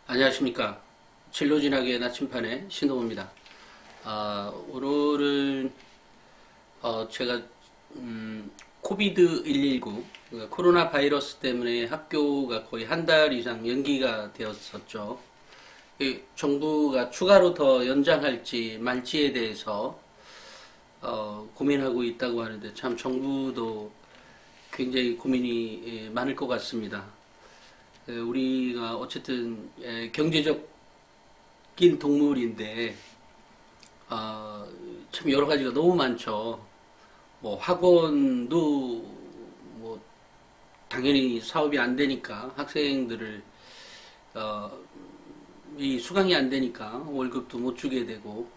안녕하십니까. 진로진학의 나침판의 신동호입니다. 오늘은 제가 코비드-119 코로나 바이러스 때문에 학교가 거의 한 달 이상 연기가 되었었죠. 정부가 추가로 더 연장할지 말지에 대해서 고민하고 있다고 하는데, 참 정부도 굉장히 고민이 많을 것 같습니다. 우리가 어쨌든 경제적인 동물인데 참 여러 가지가 너무 많죠. 뭐 학원도 뭐 당연히 사업이 안 되니까 학생들을 이 수강이 안 되니까 월급도 못 주게 되고,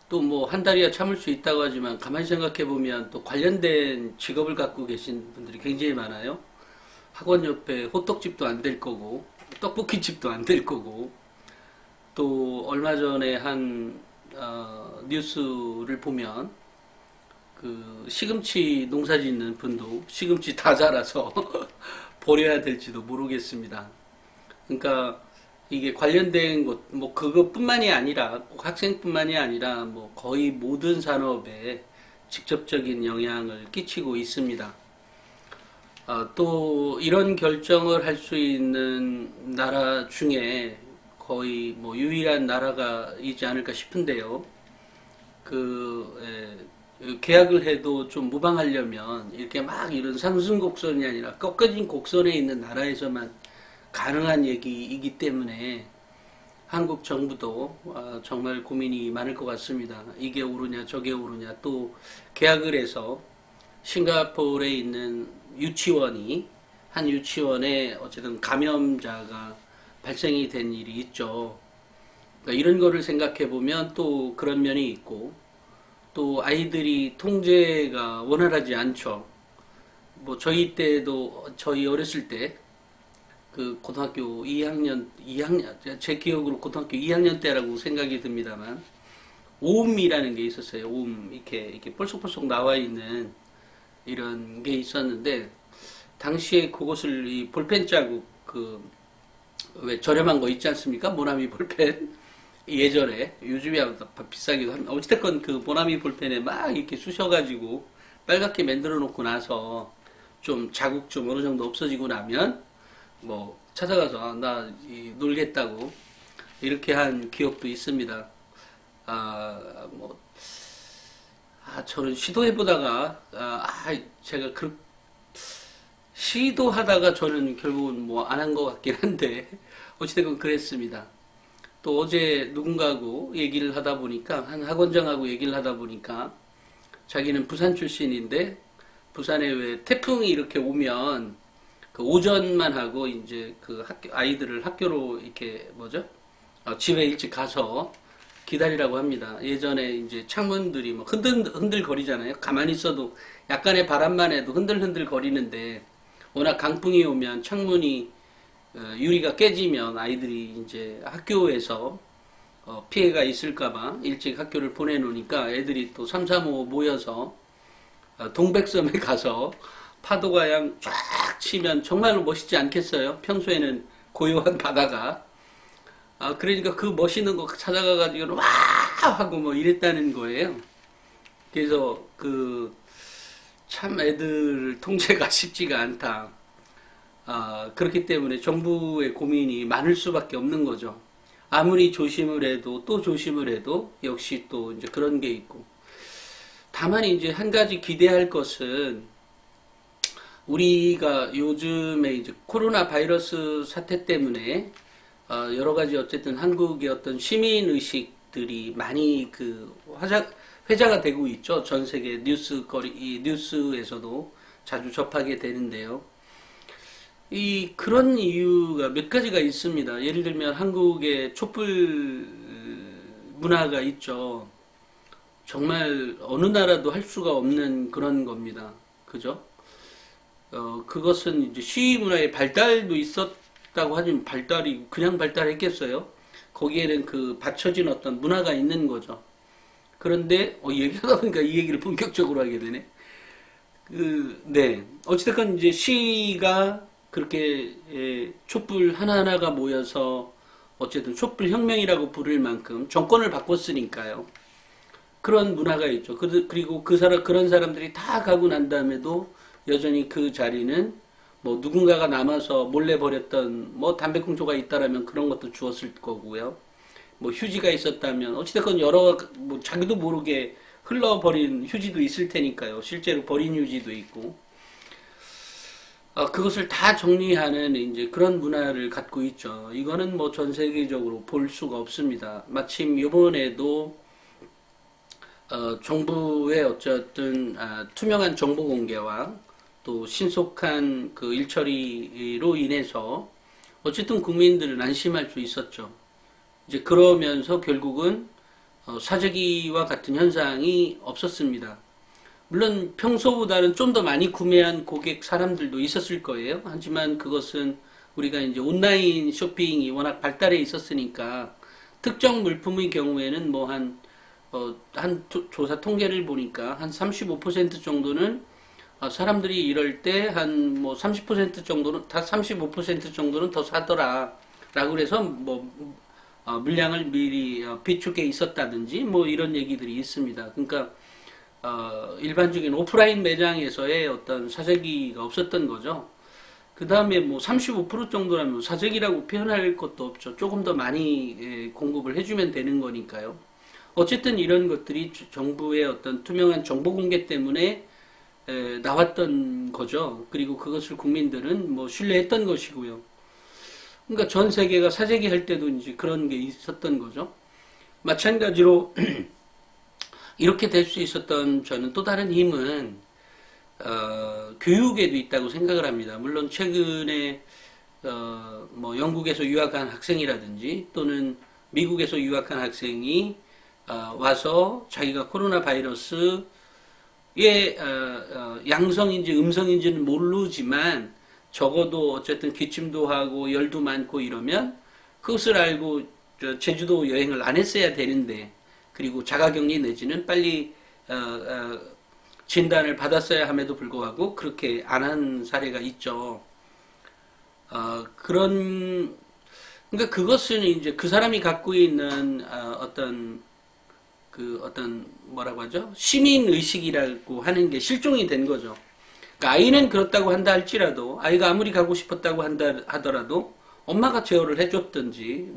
또 뭐 한 달이야 참을 수 있다고 하지만 가만히 생각해 보면 또 관련된 직업을 갖고 계신 분들이 굉장히 많아요. 학원 옆에 호떡집도 안 될 거고, 떡볶이집도 안 될 거고, 또 얼마 전에 한 뉴스를 보면 그 시금치 농사 짓는 분도 시금치 다 자라서 버려야 될지도 모르겠습니다. 그러니까 이게 관련된 것, 뭐 그것뿐만이 아니라 꼭 학생뿐만이 아니라 뭐 거의 모든 산업에 직접적인 영향을 끼치고 있습니다. 또 이런 결정을 할 수 있는 나라 중에 거의 뭐 유일한 나라가 있지 않을까 싶은데요. 계약을 해도 좀 무방하려면 이렇게 막 이런 상승 곡선이 아니라 꺾어진 곡선에 있는 나라에서만 가능한 얘기이기 때문에 한국 정부도 정말 고민이 많을 것 같습니다. 이게 오르냐 저게 오르냐. 또 계약을 해서 싱가포르에 있는 한 유치원에 어쨌든 감염자가 발생이 된 일이 있죠. 그러니까 이런 거를 생각해 보면 또 그런 면이 있고, 또 아이들이 통제가 원활하지 않죠. 뭐 저희 어렸을 때 그 고등학교 2학년, 제 기억으로 고등학교 2학년 때라고 생각이 듭니다만, 오음이라는 게 있었어요. 오음, 이렇게 뻘쏙뻘쏙 나와 있는 이런 게 있었는데, 당시에 그것을 이 볼펜 자국, 왜 저렴한 거 있지 않습니까? 모나미 볼펜. 예전에, 요즘에 비싸기도 합니다. 어찌됐건 그 모나미 볼펜에 막 이렇게 쑤셔가지고 빨갛게 만들어 놓고 나서 좀 자국 좀 어느 정도 없어지고 나면 뭐 찾아가서 놀겠다고 이렇게 한 기억도 있습니다. 저는 시도해보다가, 제가 시도하다가 저는 결국은 뭐 안 한 것 같긴 한데, 어찌됐건 그랬습니다. 또 어제 누군가하고 얘기를 하다 보니까, 한 학원장하고 얘기를 하다 보니까, 자기는 부산 출신인데, 부산에 왜 태풍이 이렇게 오면, 그 오전만 하고 이제 아이들을 학교로 이렇게 집에 일찍 가서 기다리라고 합니다. 예전에 이제 창문들이 뭐 흔들 거리잖아요. 가만히 있어도 약간의 바람만 해도 흔들 거리는데, 워낙 강풍이 오면 창문이 유리가 깨지면 아이들이 이제 학교에서 피해가 있을까봐 일찍 학교를 보내놓으니까 애들이 또 3, 3, 5 모여서 동백섬에 가서 파도가 그냥 쫙 치면 정말로 멋있지 않겠어요? 평소에는 고요한 바다가. 그러니까 그 멋있는 거 찾아가가지고 와 하고 뭐 이랬다는 거예요. 그래서 참 애들 통제가 쉽지가 않다. 그렇기 때문에 정부의 고민이 많을 수밖에 없는 거죠. 아무리 조심을 해도 또 조심을 해도 역시 또 이제 그런 게 있고. 다만 이제 한 가지 기대할 것은, 우리가 요즘에 이제 코로나 바이러스 사태 때문에 여러 가지 어쨌든 한국의 어떤 시민 의식들이 많이 회자가 되고 있죠. 전 세계 뉴스에서도 자주 접하게 되는데요. 그런 이유가 몇 가지가 있습니다. 예를 들면 한국의 촛불 문화가 있죠. 정말 어느 나라도 할 수가 없는 그런 겁니다. 그죠? 그것은 이제 시위 문화의 발달도 있었다고 하지만 그냥 발달했겠어요? 거기에는 받쳐진 어떤 문화가 있는 거죠. 그런데, 얘기하다 보니까 이 얘기를 본격적으로 하게 되네. 네. 어찌됐건 이제 시위가 그렇게 촛불 하나하나가 모여서 어쨌든 촛불 혁명이라고 부를 만큼 정권을 바꿨으니까요. 그런 문화가 있죠. 그리고 그런 사람들이 다 가고 난 다음에도 여전히 그 자리는 뭐 누군가가 남아서 몰래 버렸던 뭐 담배꽁초가 있다라면 그런 것도 주었을 거고요. 뭐 휴지가 있었다면 어찌됐건 뭐 자기도 모르게 흘러버린 휴지도 있을 테니까요. 실제로 버린 휴지도 있고. 그것을 다 정리하는 이제 그런 문화를 갖고 있죠. 이거는 뭐 전 세계적으로 볼 수가 없습니다. 마침 이번에도 정부의 어쨌든 투명한 정보 공개와 또 신속한 그 일처리로 인해서 어쨌든 국민들은 안심할 수 있었죠. 이제 그러면서 결국은 사재기와 같은 현상이 없었습니다. 물론 평소보다는 좀 더 많이 구매한 고객 사람들도 있었을 거예요. 하지만 그것은 우리가 이제 온라인 쇼핑이 워낙 발달해 있었으니까 특정 물품의 경우에는 뭐 한 조사 통계를 보니까 한 35% 정도는 사람들이 이럴 때 한 뭐 30% 정도는 다 35% 정도는 더 사더라 라고 그래서 뭐 물량을 미리 비축해 있었다든지 뭐 이런 얘기들이 있습니다. 그러니까 일반적인 오프라인 매장에서의 어떤 사재기가 없었던 거죠. 그 다음에 뭐 35% 정도라면 사재기라고 표현할 것도 없죠. 조금 더 많이 공급을 해주면 되는 거니까요. 어쨌든 이런 것들이 정부의 어떤 투명한 정보 공개 때문에 나왔던 거죠. 그리고 그것을 국민들은 뭐 신뢰했던 것이고요. 그러니까 전 세계가 사재기 할 때도 이제 그런 게 있었던 거죠. 마찬가지로 이렇게 될 수 있었던 저는 또 다른 힘은 교육에도 있다고 생각을 합니다. 물론 최근에 뭐 영국에서 유학한 학생이라든지 또는 미국에서 유학한 학생이 와서 자기가 코로나 바이러스의 양성인지 음성인지는 모르지만 적어도 어쨌든 기침도 하고 열도 많고 이러면 그것을 알고 제주도 여행을 안 했어야 되는데, 그리고 자가격리 내지는 빨리 진단을 받았어야 함에도 불구하고 그렇게 안 한 사례가 있죠. 그러니까 그것은 이제 그 사람이 갖고 있는 어떤 뭐라고 하죠? 시민 의식이라고 하는 게 실종이 된 거죠. 그러니까 아이는 그렇다고 한다 할지라도, 아이가 아무리 가고 싶었다고 한다 하더라도 엄마가 제어를 해줬든지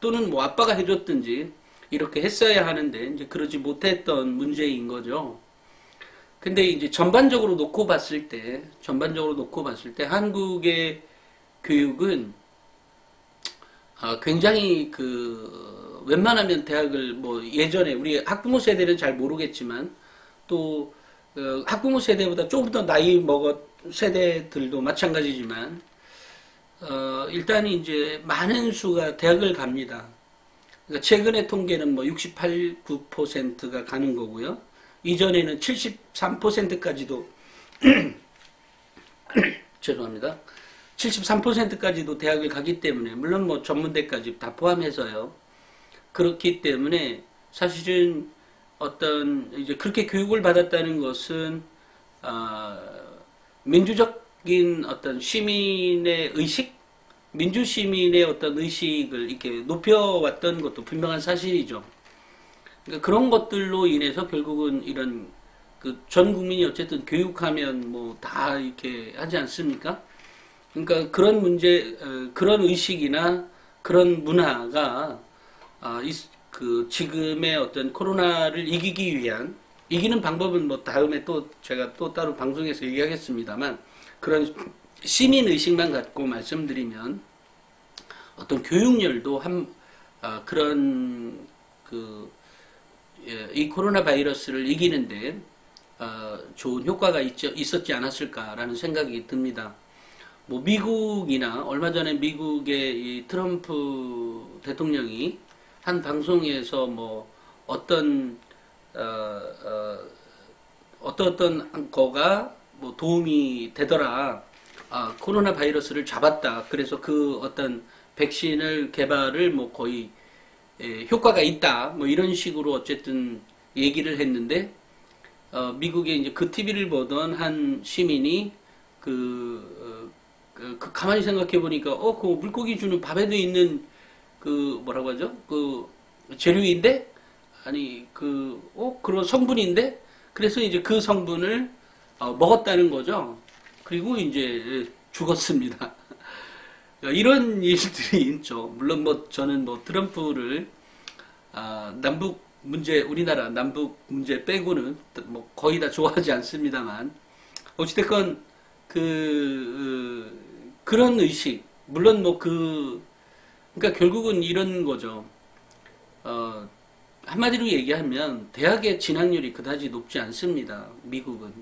또는 뭐 아빠가 해줬든지 이렇게 했어야 하는데 이제 그러지 못했던 문제인 거죠. 근데 이제 전반적으로 놓고 봤을 때 한국의 교육은 굉장히 웬만하면 대학을 뭐 예전에 우리 학부모 세대는 잘 모르겠지만 또 학부모 세대보다 조금 더 나이 먹은 세대들도 마찬가지지만 일단 이제 많은 수가 대학을 갑니다. 그러니까 최근의 통계는 뭐 68, 9%가 가는 거고요. 이전에는 73%까지도 죄송합니다. 73%까지도 대학을 가기 때문에, 물론 뭐 전문대까지 다 포함해서요. 그렇기 때문에 사실은 어떤 이제 그렇게 교육을 받았다는 것은 민주적인 어떤 시민의 의식, 민주 시민의 어떤 의식을 이렇게 높여왔던 것도 분명한 사실이죠. 그러니까 그런 것들로 인해서 결국은 이런 전 국민이 어쨌든 교육하면 뭐 다 이렇게 하지 않습니까? 그러니까 그런 문제, 그런 의식이나 그런 문화가 지금의 어떤 코로나를 이기는 방법은 뭐 다음에 또 제가 또 따로 방송에서 얘기하겠습니다만, 그런 시민 의식만 갖고 말씀드리면 어떤 교육열도 이 코로나 바이러스를 이기는데 좋은 효과가 있었지 않았을까라는 생각이 듭니다. 뭐 미국이나 얼마 전에 미국의 이 트럼프 대통령이 한 방송에서 뭐 어떤 거가 뭐 도움이 되더라. 코로나 바이러스를 잡았다. 그래서 그 어떤 백신을 개발을 뭐 거의 효과가 있다. 뭐 이런 식으로 어쨌든 얘기를 했는데, 미국에 이제 그 TV를 보던 한 시민이 가만히 생각해 보니까 그 물고기 주는 밥에도 있는 그 뭐라고 하죠? 그 재료인데 아니 그런 성분인데 그래서 이제 그 성분을 먹었다는 거죠. 그리고 이제 죽었습니다. 이런 일들이 있죠. 물론 뭐 저는 뭐 트럼프를 남북 문제 우리나라 남북 문제 빼고는 뭐 거의 다 좋아하지 않습니다만 어찌됐건 그런 의식 물론 뭐 그러니까 결국은 이런 거죠. 한마디로 얘기하면 대학의 진학률이 그다지 높지 않습니다. 미국은.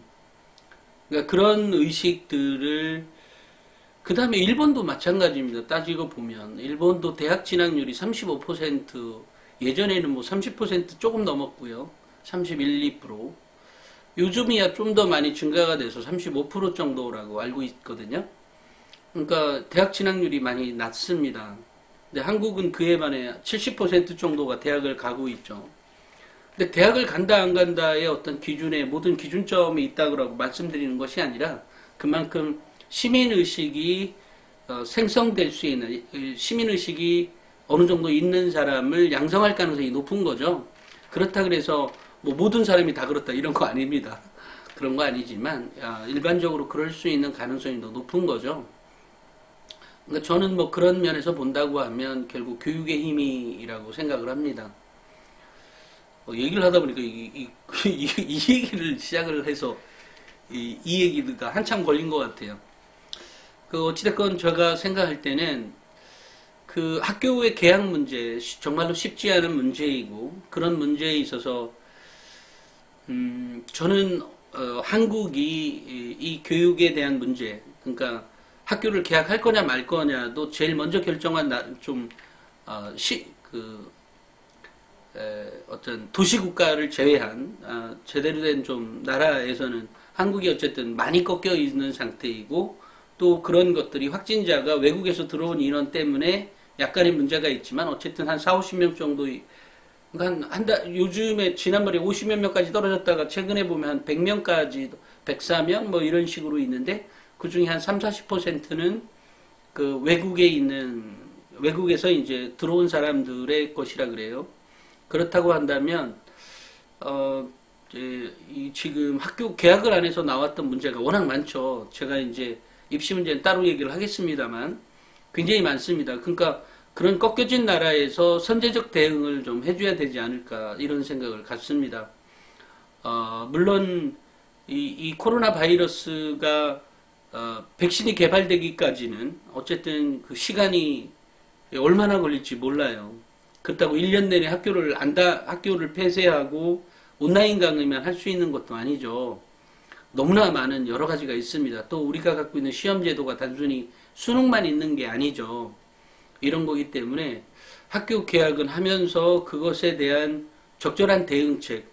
그러니까 그런 의식들을 그 다음에 일본도 마찬가지입니다. 따지고 보면 일본도 대학 진학률이 35% 예전에는 뭐 30% 조금 넘었고요. 31, 2%. 요즘이야 좀 더 많이 증가가 돼서 35% 정도라고 알고 있거든요. 그러니까 대학 진학률이 많이 낮습니다. 근데 한국은 그에 반해 70% 정도가 대학을 가고 있죠. 근데 대학을 간다 안 간다의 어떤 기준에 모든 기준점이 있다고 말씀드리는 것이 아니라 그만큼 시민의식이 생성될 수 있는 시민의식이 어느 정도 있는 사람을 양성할 가능성이 높은 거죠. 그렇다 그래서 뭐 모든 사람이 다 그렇다 이런 거 아닙니다. 그런 거 아니지만 일반적으로 그럴 수 있는 가능성이 더 높은 거죠. 그러니까 저는 뭐 그런 면에서 본다고 하면 결국 교육의 힘이라고 생각을 합니다. 얘기를 하다 보니까 이 얘기를 시작을 해서 이 얘기가 한참 걸린 것 같아요. 어찌됐건 제가 생각할 때는 그 학교의 개학 문제 정말로 쉽지 않은 문제이고 그런 문제에 있어서 저는 한국이 이 교육에 대한 문제 그러니까 학교를 개학할 거냐 말 거냐도 제일 먼저 결정한 어떤 도시국가를 제외한 제대로 된 좀 나라에서는 한국이 어쨌든 많이 꺾여 있는 상태이고 또 그런 것들이 확진자가 외국에서 들어온 인원 때문에 약간의 문제가 있지만 어쨌든 한 4, 50명 정도 요즘에 지난번에 50몇 명까지 떨어졌다가 최근에 보면 한 100명까지 104명 뭐 이런 식으로 있는데 그 중에 한 3, 40%는 그 외국에서 이제 들어온 사람들의 것이라 그래요. 그렇다고 한다면 지금 학교 개학을 안 해서 나왔던 문제가 워낙 많죠. 제가 이제 입시 문제는 따로 얘기를 하겠습니다만 굉장히 많습니다. 그러니까 그런 꺾여진 나라에서 선제적 대응을 좀 해줘야 되지 않을까 이런 생각을 갖습니다. 물론 이 코로나 바이러스가 백신이 개발되기까지는 어쨌든 그 시간이 얼마나 걸릴지 몰라요. 그렇다고 1년 내내 학교를 폐쇄하고 온라인 강의만 할 수 있는 것도 아니죠. 너무나 많은 여러 가지가 있습니다. 또 우리가 갖고 있는 시험 제도가 단순히 수능만 있는 게 아니죠. 이런 거기 때문에 학교 개학은 하면서 그것에 대한 적절한 대응책,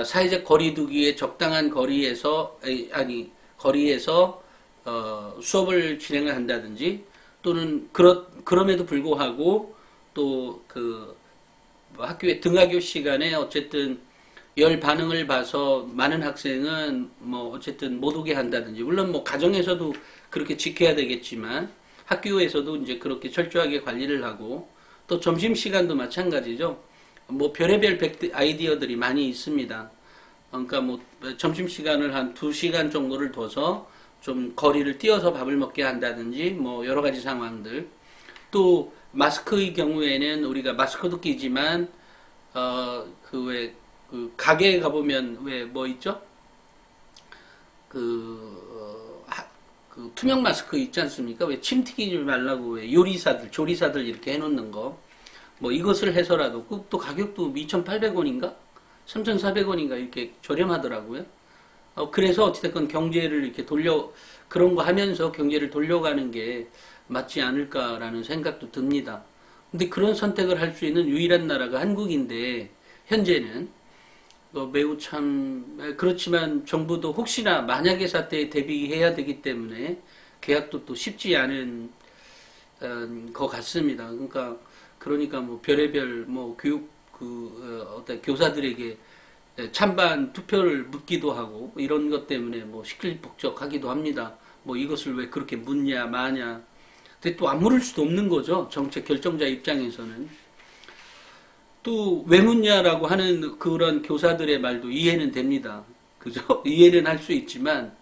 사회적 거리두기에 적당한 거리에서 수업을 진행을 한다든지 또는 그럼에도 불구하고 또 학교의 등하교 시간에 어쨌든 열 반응을 봐서 많은 학생은 뭐 어쨌든 못 오게 한다든지 물론 뭐 가정에서도 그렇게 지켜야 되겠지만 학교에서도 이제 그렇게 철저하게 관리를 하고 또 점심 시간도 마찬가지죠. 뭐 별의별 아이디어들이 많이 있습니다. 그러니까 뭐 점심 시간을 한 2시간 정도를 둬서 좀 거리를 뛰어서 밥을 먹게 한다든지 뭐 여러 가지 상황들. 또 마스크의 경우에는 우리가 마스크도 끼지만 가게에 가보면 왜 뭐 있죠? 투명 마스크 있지 않습니까? 왜 침 튀기지 말라고 왜 조리사들 이렇게 해놓는 거. 뭐 이것을 해서라도 또 가격도 2,800원인가? 3,400원인가 이렇게 저렴하더라고요. 그래서 어찌됐건 경제를 이렇게 그런 거 하면서 경제를 돌려가는 게 맞지 않을까라는 생각도 듭니다. 근데 그런 선택을 할 수 있는 유일한 나라가 한국인데, 현재는 매우 그렇지만 정부도 혹시나 만약의 사태에 대비해야 되기 때문에 계약도 또 쉽지 않은 것 같습니다. 그러니까 뭐 별의별 뭐 어떤 교사들에게 찬반 투표를 묻기도 하고 이런 것 때문에 뭐 시끌벅적하기도 합니다. 뭐 이것을 왜 그렇게 묻냐 마냐. 근데 또 안 물을 수도 없는 거죠. 정책 결정자 입장에서는. 또 왜 묻냐라고 하는 그런 교사들의 말도 이해는 됩니다. 그죠? 이해는 할 수 있지만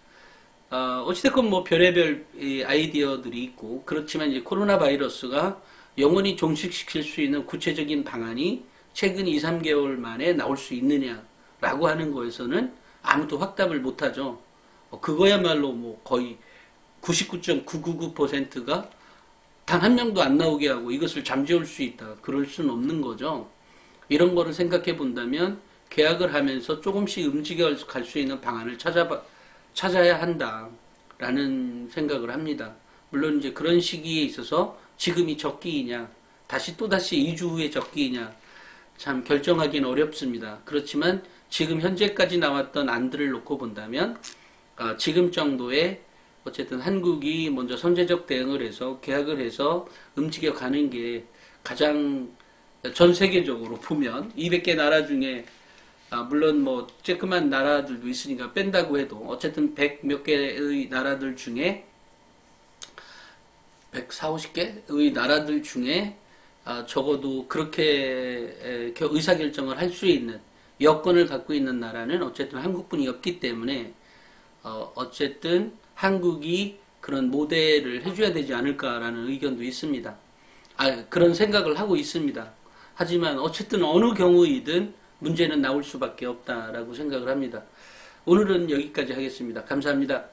어찌됐건 뭐 별의별 아이디어들이 있고 그렇지만 이제 코로나 바이러스가 영원히 종식시킬 수 있는 구체적인 방안이 최근 2, 3개월 만에 나올 수 있느냐라고 하는 거에서는 아무도 확답을 못하죠. 그거야말로 뭐 거의 99.999%가 단 한 명도 안 나오게 하고 이것을 잠재울 수 있다. 그럴 수는 없는 거죠. 이런 거를 생각해 본다면 계약을 하면서 조금씩 움직여 갈 수 있는 방안을 찾아야 한다라는 생각을 합니다. 물론 이제 그런 시기에 있어서 지금이 적기이냐, 또다시 2주 후에 적기이냐, 참 결정하기는 어렵습니다. 그렇지만 지금 현재까지 나왔던 안들을 놓고 본다면 지금 정도의 어쨌든 한국이 먼저 선제적 대응을 해서 계약을 해서 움직여 가는 게 가장 전 세계적으로 보면 200개 나라 중에 물론 뭐 쬐끄만 나라들도 있으니까 뺀다고 해도 어쨌든 100 몇 개의 나라들 중에 140, 50개의 나라들 중에 적어도 그렇게 의사결정을 할 수 있는 여건을 갖고 있는 나라는 어쨌든 한국뿐이 없기 때문에 어쨌든 한국이 그런 모델을 해줘야 되지 않을까라는 의견도 있습니다. 그런 생각을 하고 있습니다. 하지만 어쨌든 어느 경우이든 문제는 나올 수밖에 없다라고 생각을 합니다. 오늘은 여기까지 하겠습니다. 감사합니다.